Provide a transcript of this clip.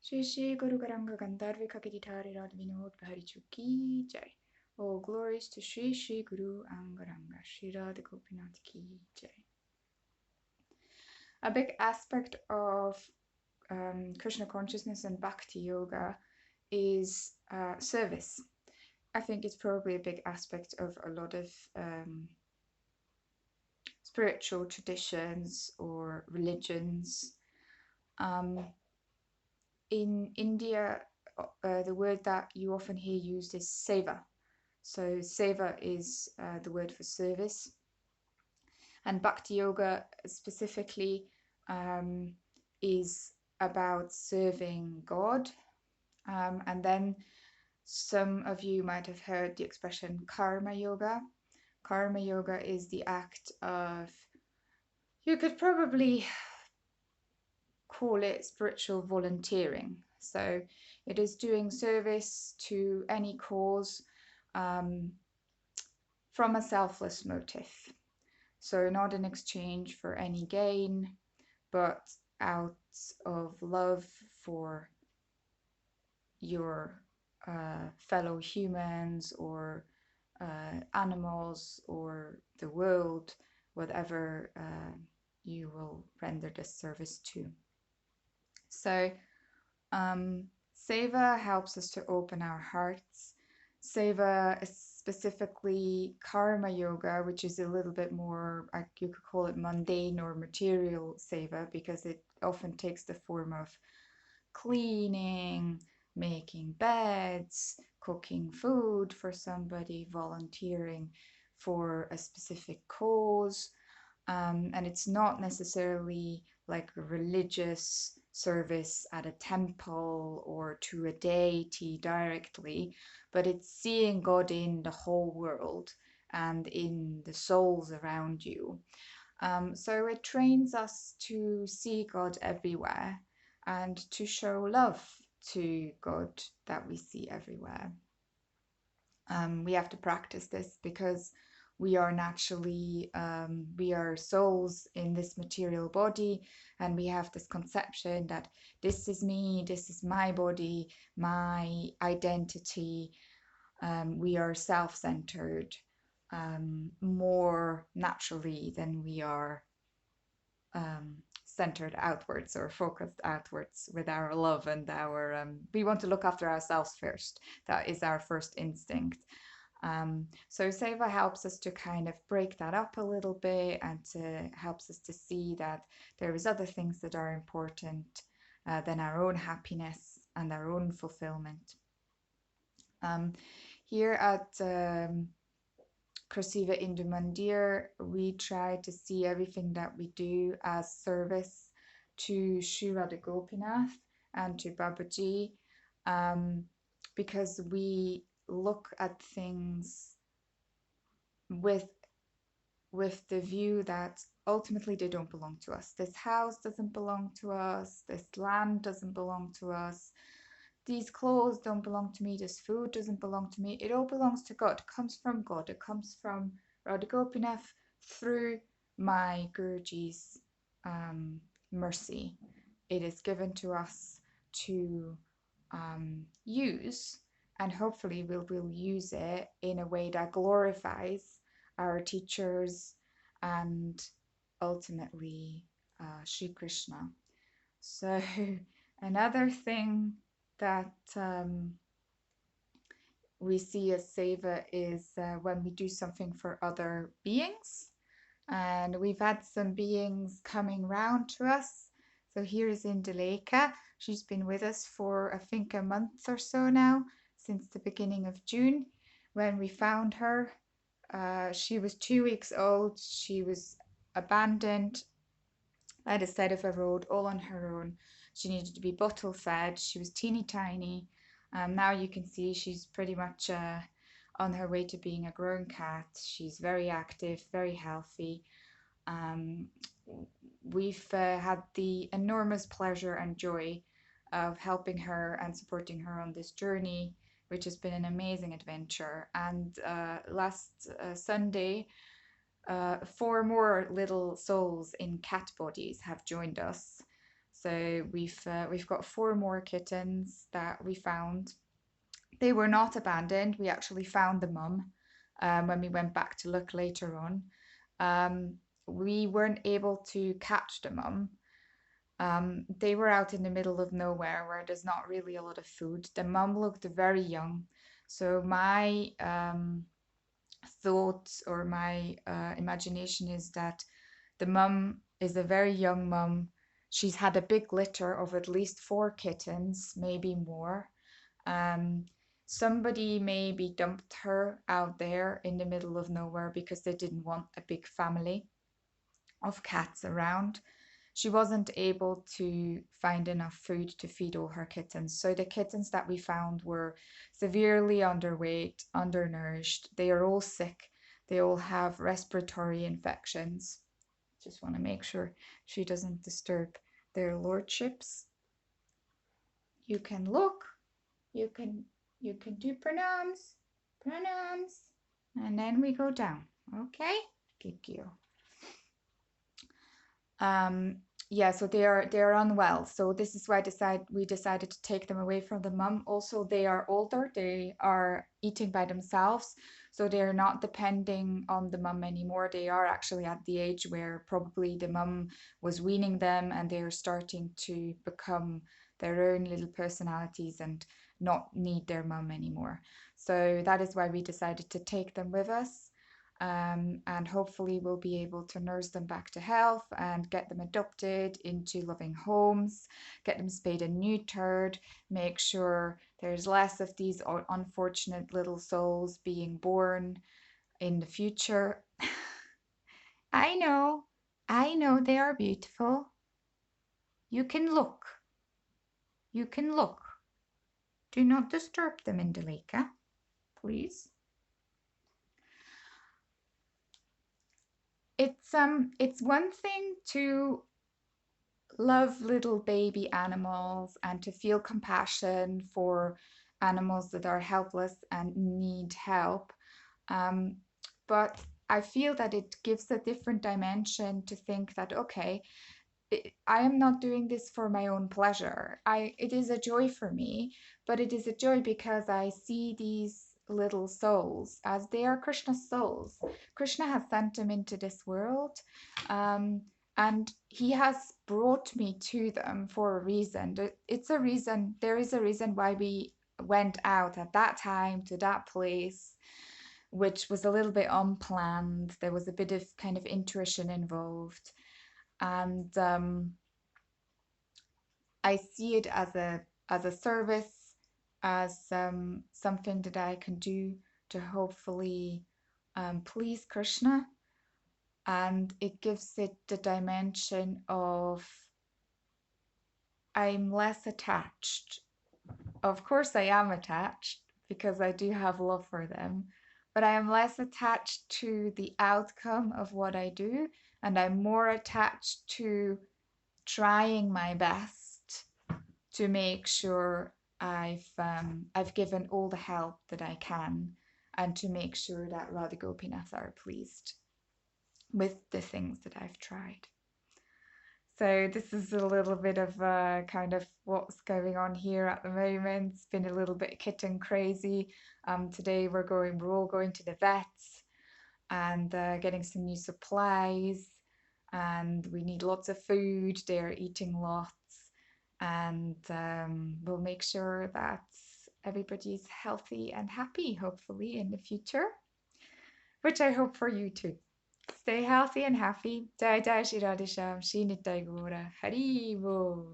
Shri Shri Guru Gauranga Gandharvika Giridhari Radha Vinod Bihari Ki Jai. Oh, glories to Shri Shri Guru Angaranga, Shri Radha Gopinath Ki Jai. A big aspect of Krishna consciousness and bhakti yoga is service. I think it's probably a big aspect of a lot of spiritual traditions or religions. In India, the word that you often hear used is seva. So seva is the word for service. And bhakti yoga specifically is about serving God. And then some of you might have heard the expression karma yoga. Karma yoga is the act of, you could probably call it spiritual volunteering. So it is doing service to any cause from a selfless motive. So not in exchange for any gain, but out of love for your fellow humans or animals or the world, whatever you will render this service to. So seva helps us to open our hearts. Seva is specifically karma yoga, which is a little bit more, you could call it mundane or material seva, because it often takes the form of cleaning, making beds, cooking food for somebody, volunteering for a specific cause. And it's not necessarily like a religious service at a temple or to a deity directly, but it's seeing God in the whole world and in the souls around you. So it trains us to see God everywhere and to show love to God that we see everywhere. We have to practice this because we are naturally, we are souls in this material body, and we have this conception that this is me, this is my body, my identity. We are self-centered more naturally than we are centered outwards or focused outwards with our love and our we want to look after ourselves first. That is our first instinct. So seva helps us to kind of break that up a little bit and helps us to see that there is other things that are important than our own happiness and our own fulfillment. Here at Krasiva Indu Mandir, we try to see everything that we do as service to Sri Radha Gopinath and to Babaji, because we look at things with the view that ultimately they don't belong to us. This house doesn't belong to us. This land doesn't belong to us. These clothes don't belong to me, this food doesn't belong to me. It all belongs to God. It comes from God. It comes from Radha Gopinath through my Guruji's mercy. It is given to us to use, and hopefully we'll use it in a way that glorifies our teachers and ultimately Sri Krishna. So another thing that we see as seva is when we do something for other beings. And we've had some beings coming round to us. So here's Indaleka. She's been with us for, I think, a month or so now, since the beginning of June. When we found her, she was 2 weeks old. She was abandoned at the side of a road, all on her own. She needed to be bottle fed. She was teeny tiny. Now you can see she's pretty much on her way to being a grown cat. She's very active, very healthy. We've had the enormous pleasure and joy of helping her and supporting her on this journey, which has been an amazing adventure. And last Sunday, 4 more little souls in cat bodies have joined us. So we've got four more kittens that we found. They were not abandoned. We actually found the mum when we went back to look later on. Um, we weren't able to catch the mum. They were out in the middle of nowhere where there's not really a lot of food. The mum looked very young. So my thought or my imagination is that the mum is a very young mum. She's had a big litter of at least four kittens, maybe more. Um, Somebody maybe dumped her out there in the middle of nowhere because they didn't want a big family of cats around. She wasn't able to find enough food to feed all her kittens. So the kittens that we found were severely underweight, undernourished. They are all sick. They all have respiratory infections. Just want to make sure she doesn't disturb their lordships. You can look. You can you can do pronouns, pronouns, and then we go down. Okay, Kikyo. Um, yeah, so they are unwell. So this is why we decided to take them away from the mum. Also, they are older. They are eating by themselves, so they're not depending on the mum anymore. They are actually at the age where probably the mum was weaning them, and they're starting to become their own little personalities and not need their mum anymore. So that is why we decided to take them with us. And hopefully we'll be able to nurse them back to health and get them adopted into loving homes, get them spayed and neutered, make sure there's less of these unfortunate little souls being born in the future. I know, I know they are beautiful. You can look, you can look. Do not disturb them in the lake, please. It's one thing to love little baby animals and to feel compassion for animals that are helpless and need help. Um, but I feel that it gives a different dimension to think that, okay, I am not doing this for my own pleasure. It is a joy for me, but it is a joy because I see these little souls as they are Krishna's souls. Krishna has sent them into this world, um, and he has brought me to them for a reason. It's a reason. There is a reason why we went out at that time to that place, which was a little bit unplanned. There was a bit of kind of intuition involved, and I see it as a service, as something that I can do to hopefully please Krishna, and it gives it the dimension of I'm less attached. Of course, I am attached because I do have love for them, but I am less attached to the outcome of what I do, and I'm more attached to trying my best to make sure I've given all the help that I can, and to make sure that Radha Gopinath are pleased with the things that I've tried. So this is a little bit of kind of what's going on here at the moment. It's been a little bit kitten crazy. Today we're all going to the vets and getting some new supplies, and we need lots of food. They're eating lots, and we'll make sure that everybody's healthy and happy, hopefully, in the future, which I hope for you too. Stay healthy and happy. Jai Jai Shri Radhe Shyam, Shri Nittai Gaura, Hari Bol.